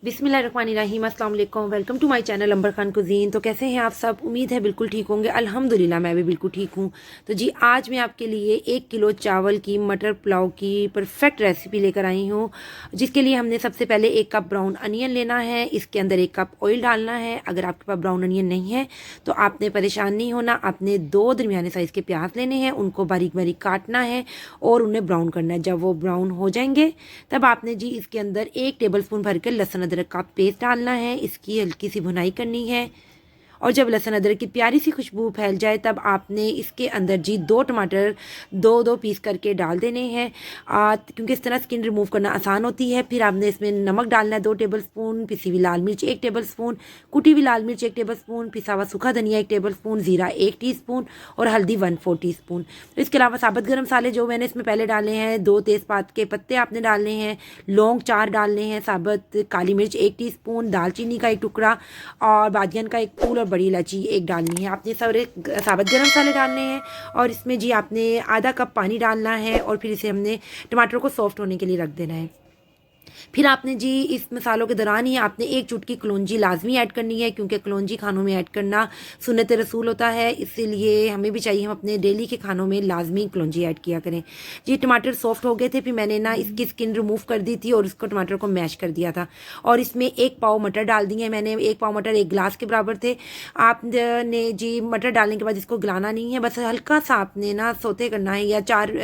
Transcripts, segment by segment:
बिस्मिल्लाहिर्रहमानिर्रहीम, अस्सलाम वालेकुम। Welcome to my channel Amber Khan cuisine. तो कैसे हैं आप सब? उम्मीद है बिल्कुल ठीक होंगे। अल्हम्दुलिल्लाह मैं भी बिल्कुल ठीक हूँ। तो जी आज मैं आपके लिए 1 किलो चावल की मटर पुलाव की परफेक्ट रेसिपी लेकर आई हूँ, जिसके लिए हमने सबसे पहले 1 कप ब्राउन अनियन लेना है। इसके अंदर 1 कप ऑयल डालना है। अगर आपके पास ब्राउन अनियन नहीं है तो आपने परेशान नहीं होना। आपने 2 दरमियाने साइज़ के प्याज लेने हैं, उनको बारीक बारीक काटना है और उन्हें ब्राउन करना है। जब वो ब्राउन हो जाएंगे तब आपने जी इसके अंदर 1 टेबल स्पून भर के लहसुन अदरक का पेस्ट डालना है। इसकी हल्की सी भुनाई करनी है और जब लहसुन अदरक की प्यारी सी खुशबू फैल जाए तब आपने इसके अंदर जी 2 टमाटर दो दो पीस करके डाल देने हैं, क्योंकि इस तरह स्किन रिमूव करना आसान होती है। फिर आपने इसमें नमक डालना है 2 टेबल स्पून, पिसी हुई लाल मिर्च 1 टेबल स्पून, कुटी हुई लाल मिर्च 1 टेबल स्पून, पिसा हुआ सूखा धनिया 1 टेबल स्पून, ज़ीरा 1 टीस्पून और हल्दी 1/4 टीस्पून। तो इसके अलावा साबुत गर्म मसाले जो मैंने इसमें पहले डाले हैं, 2 तेज़पात के पत्ते आपने डालने हैं, लौंग 4 डालने हैं, साबुत काली मिर्च 1 टीस्पून, दालचीनी का 1 टुकड़ा और बादियान का 1 फूल और बड़ी इलायची 1 डालनी है। आपने सारे साबुत गरम मसाले डालने हैं और इसमें जी आपने आधा कप पानी डालना है और फिर इसे हमने टमाटर को सॉफ्ट होने के लिए रख देना है। फिर आपने जी इस मसालों के दौरान ही आपने 1 चुटकी कलौंजी लाजमी ऐड करनी है, क्योंकि कलौंजी खानों में ऐड करना सुन्नत रसूल होता है, इसीलिए हमें भी चाहिए हम अपने डेली के खानों में लाजमी कलौंजी ऐड किया करें। जी टमाटर सॉफ्ट हो गए थे, फिर मैंने ना इसकी स्किन रिमूव कर दी थी और इसको टमाटर को मैश कर दिया था और इसमें 1 पाव मटर डाल दिए मैंने। 1 पाव मटर 1 गिलास के बराबर थे। आपने जी मटर डालने के बाद इसको गलाना नहीं है, बस हल्का सा आपने ना सोते करना है या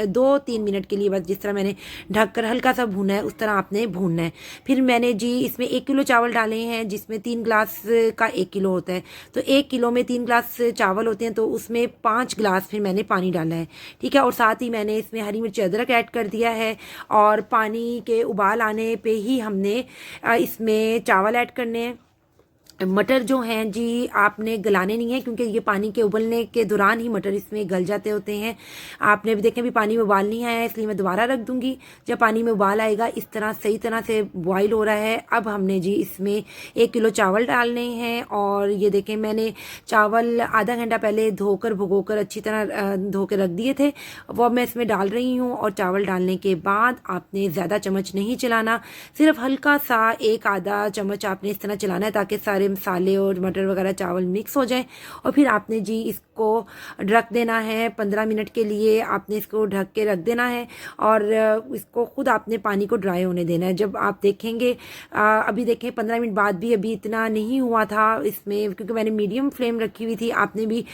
2-3 मिनट के लिए, बस जिस तरह मैंने ढककर हल्का सा भूना है उस तरह आपने भूनना है। फिर मैंने जी इसमें 1 किलो चावल डाले हैं, जिसमें 3 गिलास का 1 किलो होता है। तो 1 किलो में 3 गिलास चावल होते हैं, तो उसमें 5 गिलास फिर मैंने पानी डाला है। ठीक है, और साथ ही मैंने इसमें हरी मिर्च अदरक ऐड कर दिया है और पानी के उबाल आने पे ही हमने इसमें चावल ऐड करने हैं। मटर जो हैं जी आपने गलाने नहीं है, क्योंकि ये पानी के उबलने के दौरान ही मटर इसमें गल जाते होते हैं। आपने भी देखें भी पानी में उबाल नहीं आया है, इसलिए मैं दोबारा रख दूंगी। जब पानी में उबाल आएगा, इस तरह सही तरह से बॉईल हो रहा है, अब हमने जी इसमें 1 किलो चावल डालने हैं। और ये देखें मैंने चावल आधा घंटा पहले धोकर भिगोकर अच्छी तरह धो के रख दिए थे, वो अब मैं इसमें डाल रही हूँ। और चावल डालने के बाद आपने ज़्यादा चम्मच नहीं चलाना, सिर्फ हल्का सा 1 आधा चम्मच आपने इस तरह चलाना है, ताकि सारे मसाले और मटर वगैरह चावल मिक्स हो जाए। और फिर आपने जी इसको ढक देना है 15 मिनट के लिए। आपने इसको ढक के रख देना है और इसको खुद आपने पानी को ड्राई होने देना है। जब आप देखेंगे अभी देखें 15 मिनट बाद भी अभी इतना नहीं हुआ था इसमें, क्योंकि मैंने मीडियम फ्लेम रखी हुई थी। आपने भी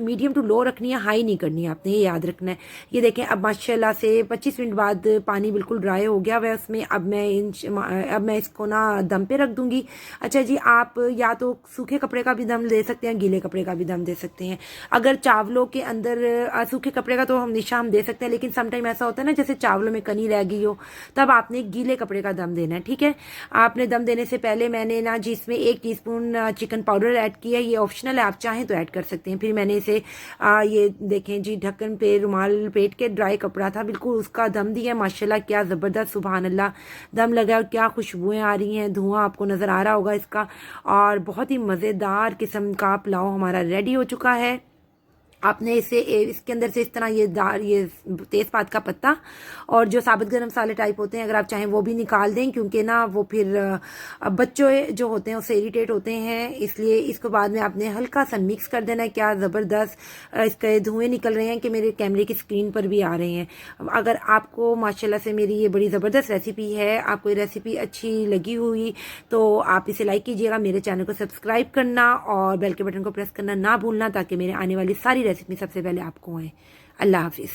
मीडियम टू लो रखनी है, हाई नहीं करनी है, आपने ये याद रखना है। ये देखें अब माशाल्लाह से 25 मिनट बाद पानी बिल्कुल ड्राई हो गया वह उसमें। अब मैं इसको ना दम पे रख दूंगी। अच्छा जी, आप या तो सूखे कपड़े का भी दम दे सकते हैं, गीले कपड़े का भी दम दे सकते हैं। अगर चावलों के अंदर सूखे कपड़े का तो हमेशा हम दे सकते हैं, लेकिन समटाइम ऐसा होता है ना जैसे चावलों में कनी रह गई हो, तब आपने गीले कपड़े का दम देना है। ठीक है, आपने दम देने से पहले मैंने ना जी इसमें 1 टीस्पून चिकन पाउडर ऐड किया है, ये ऑप्शनल है, आप चाहें तो ऐड कर सकते हैं। फिर मैंने इसे ये देखें जी ढक्कन पे रुमाल पेट के ड्राई कपड़ा था बिल्कुल, उसका दम दिया। माशाल्लाह क्या ज़बरदस्त सुभान अल्लाह दम लगा और क्या खुशबुएं आ रही हैं, धुआं आपको नज़र आ रहा होगा इसका। और बहुत ही मज़ेदार किस्म का पुलाव हमारा रेडी हो चुका है। आपने इसे इसके अंदर से इस तरह ये तेज़पात का पत्ता और जो साबुत गरम मसाले टाइप होते हैं, अगर आप चाहें वो भी निकाल दें, क्योंकि ना वो फिर बच्चों जो होते हैं उससे इरिटेट होते हैं, इसलिए इसको बाद में आपने हल्का सा मिक्स कर देना है। क्या ज़बरदस्त इसके धुएँ निकल रहे हैं कि मेरे कैमरे की स्क्रीन पर भी आ रहे हैं। अगर आपको माशाल्लाह से मेरी ये बड़ी ज़बरदस्त रेसिपी है, आपको ये रेसिपी अच्छी लगी हुई तो आप इसे लाइक कीजिएगा, मेरे चैनल को सब्सक्राइब करना और बेल के बटन को प्रेस करना ना भूलना, ताकि मेरे आने वाली सारी रेसिपी सबसे पहले आपको आए। अल्लाह हाफिज़।